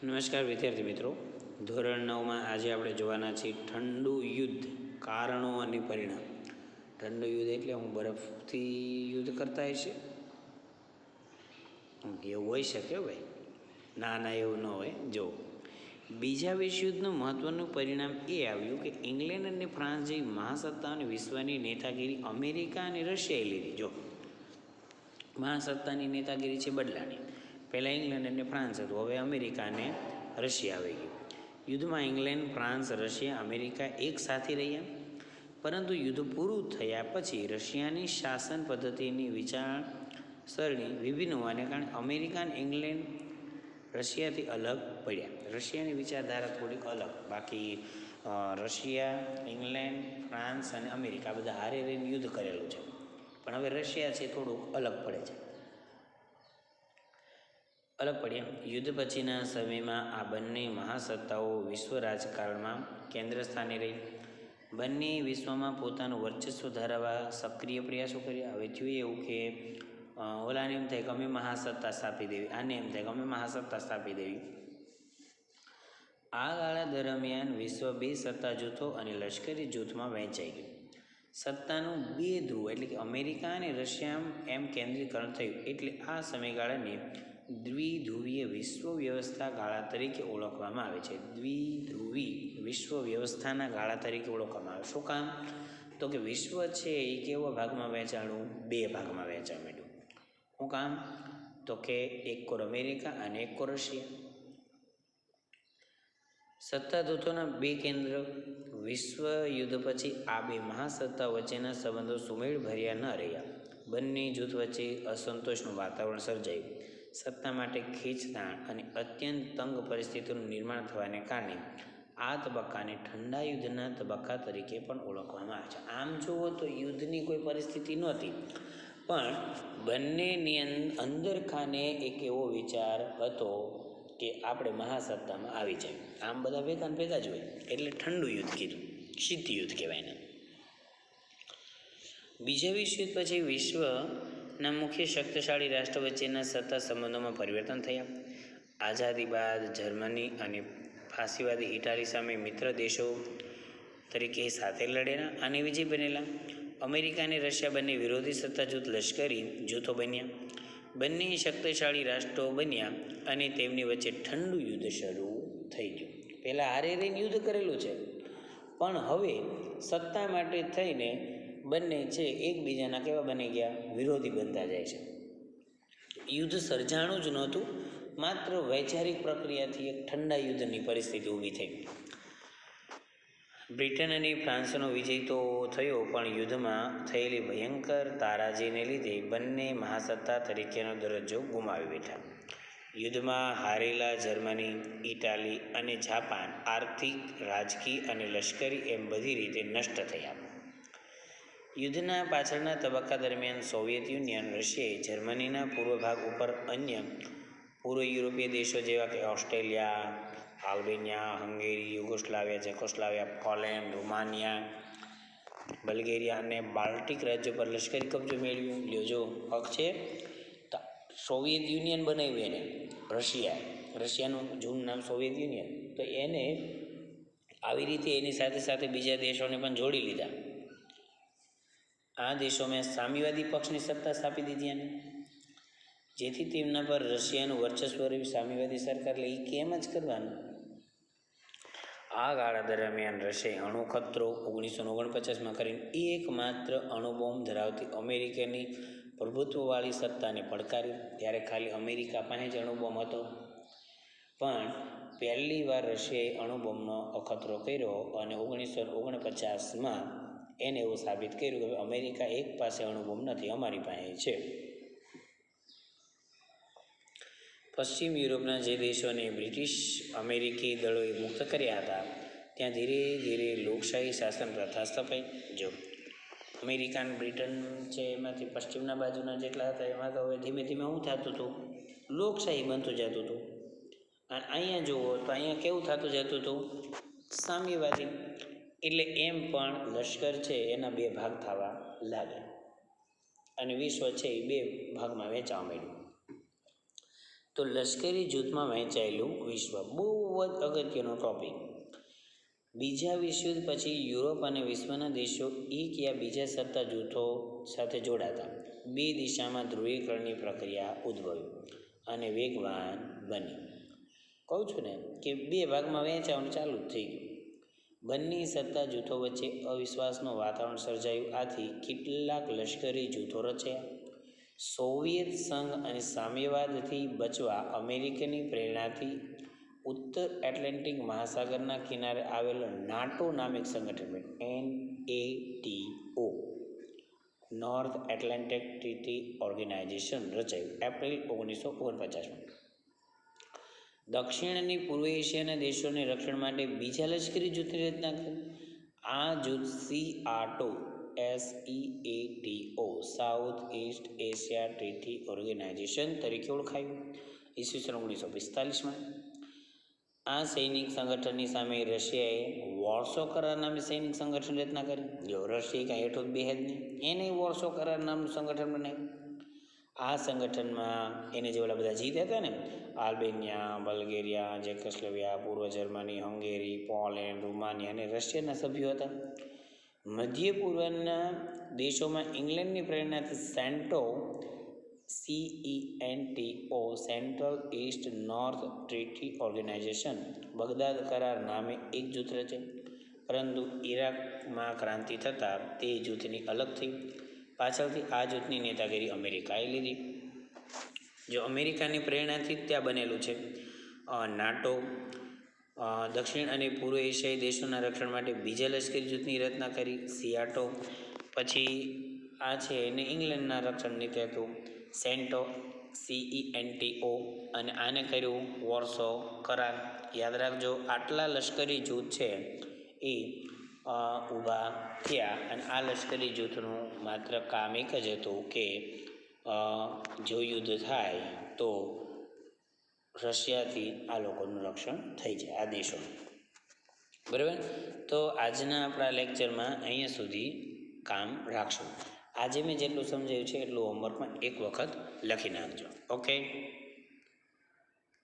નમસ્કાર વિદ્યાર્થી મિત્રો, ધોરણ 9માં આજે આપણે જોવાના છીએ ઠંડુ યુદ્ધ, કારણો અને પરિણામ. ઠંડુ યુદ્ધ એટલે હું બરફથી યુદ્ધ કરતા હશે એવું હોઈ શકે ભાઈ? ના એવું ન હોય. જો બીજા વિશ્વયુદ્ધનું મહત્ત્વનું પરિણામ એ આવ્યું કે ઇંગ્લેન્ડ અને ફ્રાન્સ જેવી મહાસત્તાઓની વિશ્વની નેતાગીરી અમેરિકા અને રશિયાએ લીધી. જો મહાસત્તાની નેતાગીરી છે બદલાની. પહેલાં ઇંગ્લેન્ડ અને ફ્રાન્સ હતું, હવે અમેરિકા અને રશિયા આવી ગયું. યુદ્ધમાં ઇંગ્લેન્ડ, ફ્રાન્સ, રશિયા, અમેરિકા એક સાથે રહ્યા, પરંતુ યુદ્ધ પૂરું થયા પછી રશિયાની શાસન પદ્ધતિની વિચારસરણી વિભિન્ન હોવાને કારણે અમેરિકા અને ઇંગ્લેન્ડ રશિયાથી અલગ પડ્યા. રશિયાની વિચારધારા થોડીક અલગ, બાકી રશિયા, ઇંગ્લેન્ડ, ફ્રાન્સ અને અમેરિકા બધા હારે રહીને યુદ્ધ કરેલું છે, પણ હવે રશિયા છે થોડુંક અલગ પડે છે. અલગ પડ્યા. યુદ્ધ પછીના સમયમાં આ બંને મહાસત્તાઓ વિશ્વ રાજકારણમાં કેન્દ્ર સ્થાને રહી. બંને વિશ્વમાં પોતાનું વર્ચસ્વ ધરાવવા સક્રિય પ્રયાસો કર્યા. હવે થયું એવું કે ઓલાને એમ થાય કે અમે મહાસત્તા સ્થાપી દેવી, આને એમ થાય કે અમે મહાસત્તા સ્થાપી દેવી. આ ગાળા દરમિયાન વિશ્વ બે સત્તા જૂથો અને લશ્કરી જૂથમાં વહેંચાઈ ગયું. સત્તાનું બે ધ્રુવ એટલે કે અમેરિકા અને રશિયા એમ કેન્દ્રીકરણ થયું. એટલે આ સમયગાળાને દ્વિધ્રુવીય વિશ્વ વ્યવસ્થા ગાળા તરીકે ઓળખવામાં આવે છે. દ્વિધ્રુવી વિશ્વ વ્યવસ્થાના ગાળા તરીકે ઓળખવામાં આવે. શું કામ? તો કે વિશ્વ છે એ કેવા ભાગમાં વહેંચાણું? બે ભાગમાં વહેંચાવા માંડ્યું. શું કામ? તો કે એક કોર અમેરિકા અને એક કોર રશિયા. સત્તા જૂથોના બે કેન્દ્ર. વિશ્વ યુદ્ધ પછી આ બે મહાસત્તા વચ્ચેના સંબંધો સુમેળભર્યા ન રહ્યા. બંને જૂથ વચ્ચે અસંતોષનું વાતાવરણ સર્જાયું. સત્તા માટે ખેંચતાણ અને અત્યંત તંગ પરિસ્થિતિનું નિર્માણ થવાને કારણે આ તબક્કાને ઠંડા યુદ્ધના તબક્કા તરીકે પણ ઓળખવામાં આવે છે. આમ જુઓ તો યુદ્ધની કોઈ પરિસ્થિતિ નહોતી, પણ બંનેની અંદર ખાને એક એવો વિચાર હતો કે આપણે મહાસત્તામાં આવી જાય. આમ બધા ભેગા ભેગા જ હોય એટલે ઠંડુ યુદ્ધ કીધું, શીત યુદ્ધ કહેવાય ને. બીજા વિશ્વયુદ્ધ પછી વિશ્વના મુખ્ય શક્તિશાળી રાષ્ટ્ર વચ્ચેના સત્તા સંબંધોમાં પરિવર્તન થયા. આઝાદી બાદ જર્મની અને ફાસીવાદી ઇટાલી સામે મિત્ર દેશો તરીકે સાથે લડેલા અને વિજય બનેલા. અમેરિકા અને રશિયા બંને વિરોધી સત્તા જૂથ લશ્કરી જૂથો બન્યા. બંને શક્તિશાળી રાષ્ટ્રો બન્યા અને તેમની વચ્ચે ઠંડુ યુદ્ધ શરૂ થઈ ગયું. પહેલાં હારે રહીને યુદ્ધ કરેલું છે, પણ હવે સત્તા માટે થઈને બંને છે એકબીજાના કેવા બની ગયા? વિરોધી બનતા જાય છે. યુદ્ધ સર્જાણું જ નહોતું, માત્ર વૈચારિક પ્રક્રિયાથી એક ઠંડા યુદ્ધની પરિસ્થિતિ ઊભી થઈ. બ્રિટન અને ફ્રાન્સનો વિજય તો થયો, પણ યુદ્ધમાં થયેલી ભયંકર તારાજીને લીધે બંને મહાસત્તા તરીકેનો દરજ્જો ગુમાવી બેઠા. યુદ્ધમાં હારેલા જર્મની, ઇટાલી અને જાપાન આર્થિક, રાજકીય અને લશ્કરી એમ બધી રીતે નષ્ટ થયા. યુદ્ધના પાછળના તબક્કા દરમિયાન સોવિયત યુનિયન, રશિયાએ જર્મનીના પૂર્વ ભાગ ઉપર અન્ય પૂર્વ યુરોપીય દેશો જેવા કે Australia, Albania, Hungary, Yugoslavia, Czechoslovakia, Poland, Romania, Bulgaria અને બાલ્ટિક રાજ્યો પર લશ્કરી કબજો મેળવ્યો. લ્યોજો હક છે. સોવિયત યુનિયન બનાવ્યું એને રશિયાનું જૂનું નામ સોવિયત યુનિયન, તો એને આવી રીતે એની સાથે સાથે બીજા દેશોને પણ જોડી લીધા. આ દેશોમાં સામ્યવાદી પક્ષની સત્તા સ્થાપી દીધી એને, જેથી તેમના પર રશિયાનું વર્ચસ્વ રહ્યું. સામ્યવાદી સરકાર એટલે એ કેમ જ કરવાનું. આ ગાળા દરમિયાન રશિયાએ અણુ ખતરો 1949માં કરીને એકમાત્ર અણુબોમ્બ ધરાવતી અમેરિકાની પ્રભુત્વવાળી સત્તાને પડકારી. ત્યારે ખાલી અમેરિકા પાસે જ અણુબોમ્બ હતો, પણ પહેલી વાર રશિયાએ અણુબોમ્બનો અખતરો કર્યો અને 1949માં એને એવું સાબિત કર્યું કે અમેરિકા એક પાસે અણુબોમ્બ નથી, અમારી પાસે છે. પશ્ચિમ યુરોપના જે દેશોને બ્રિટિશ અમેરિકી દળોએ મુક્ત કર્યા હતા, ત્યાં ધીરે ધીરે લોકશાહી શાસન પ્રથા સ્થપાઈ. જો અમેરિકા અને બ્રિટન છે એમાંથી પશ્ચિમના બાજુના જેટલા હતા એમાં તો હવે ધીમે ધીમે શું થતું હતું? લોકશાહી બનતું જતું હતું. અને અહીંયા જુઓ તો અહીંયા કેવું થતું જતું હતું? સામ્યવાદી. એટલે એમ પણ લશ્કર છે એના બે ભાગ થવા લાગ્યા અને વિશ્વ છે એ બે ભાગમાં વહેંચાવા માંડ્યું. તો લશ્કરી જૂથમાં વહેંચાયેલું વિશ્વ બહુ જ અગત્યનો ટોપિક. બીજા વિશ્વયુદ્ધ પછી યુરોપ અને વિશ્વના દેશો એક યા બીજા સત્તા જૂથો સાથે જોડાતા બે દિશામાં ધ્રુવીકરણની પ્રક્રિયા ઉદ્ભવી અને વેગવાન બની. કહું છું ને કે બે ભાગમાં વહેંચાવાનું ચાલુ જ થઈ ગયું. બંને સત્તા જૂથો વચ્ચે અવિશ્વાસનું વાતાવરણ સર્જાયું. આથી કેટલાક લશ્કરી જૂથો રચ્યા. સોવિયત સંઘ અને સામ્યવાદથી બચવા અમેરિકની પ્રેરણાથી ઉત્તર એટલાન્ટિક મહાસાગરના કિનારે આવેલો નાટો નામક સંગઠન NATO North Atlantic Treaty Organization રચાયું એપ્રિલ 1949. દક્ષિણ અને પૂર્વ એશિયાના દેશોને રક્ષણ માટે બીજા લશ્કરી જૂથની રચના કરી. આ જૂથ SEATO South East Asia Treaty Organisation તરીકે ઓળખાયું. ઈસવીસન 1945માં આ સૈનિક સંગઠનની સામે રશિયાએ વોર્સો કરાર નામે સૈનિક સંગઠન રચના કરી. જો રશિયા કાંઈ હેઠો જ બેહે જ નહીં, એને વોર્સો કરાર નામનું સંગઠન બનાવ્યું. આ સંગઠનમાં એને જે ઓલા બધા જીત હતા ને, આલ્બેનિયા, બલ્ગેરિયા, ચેકોસ્લોવાકિયા, પૂર્વ જર્મની, હંગેરી, પોલેન્ડ, રૂમાનિયા અને રશિયાના સભ્યો હતા. મધ્ય પૂર્વના દેશોમાં ઇંગ્લેન્ડની પ્રેરણાથી CENTO Central East North Treaty Organisation Baghdad કરાર નામે એક જૂથ રચે. પરંતુ ઇરાકમાં ક્રાંતિ થતાં તે જૂથની અલગ થઈ. પાછળથી આ જૂથની નેતાગીરી અમેરિકાએ લીધી. જો અમેરિકાની પ્રેરણાથી જ ત્યાં બનેલું છે. નાટો દક્ષિણ અને પૂર્વ એશિયાઈ દેશોના રક્ષણ માટે બીજા લશ્કરી જૂથની રચના કરી, SEATO. પછી આ છે એને ઇંગ્લેન્ડના રક્ષણ નીતિ હતું CENTO અને આને કર્યું વોર્સો કરાર. યાદ રાખજો, આટલા લશ્કરી જૂથ છે એ ઊભા થયા અને આ લશ્કરી જૂથનું માત્ર કામ એક જ હતું કે જો યુદ્ધ થાય તો રશિયાથી આ લોકોનું રક્ષણ થઈ જાય, આ દેશોનું. બરાબર. તો આજના આપણા લેક્ચરમાં અહીંયા સુધી કામ રાખશું. આજે મેં જેટલું સમજાવ્યું છે એટલું હોમવર્કમાં એક વખત લખી નાખજો. ઓકે.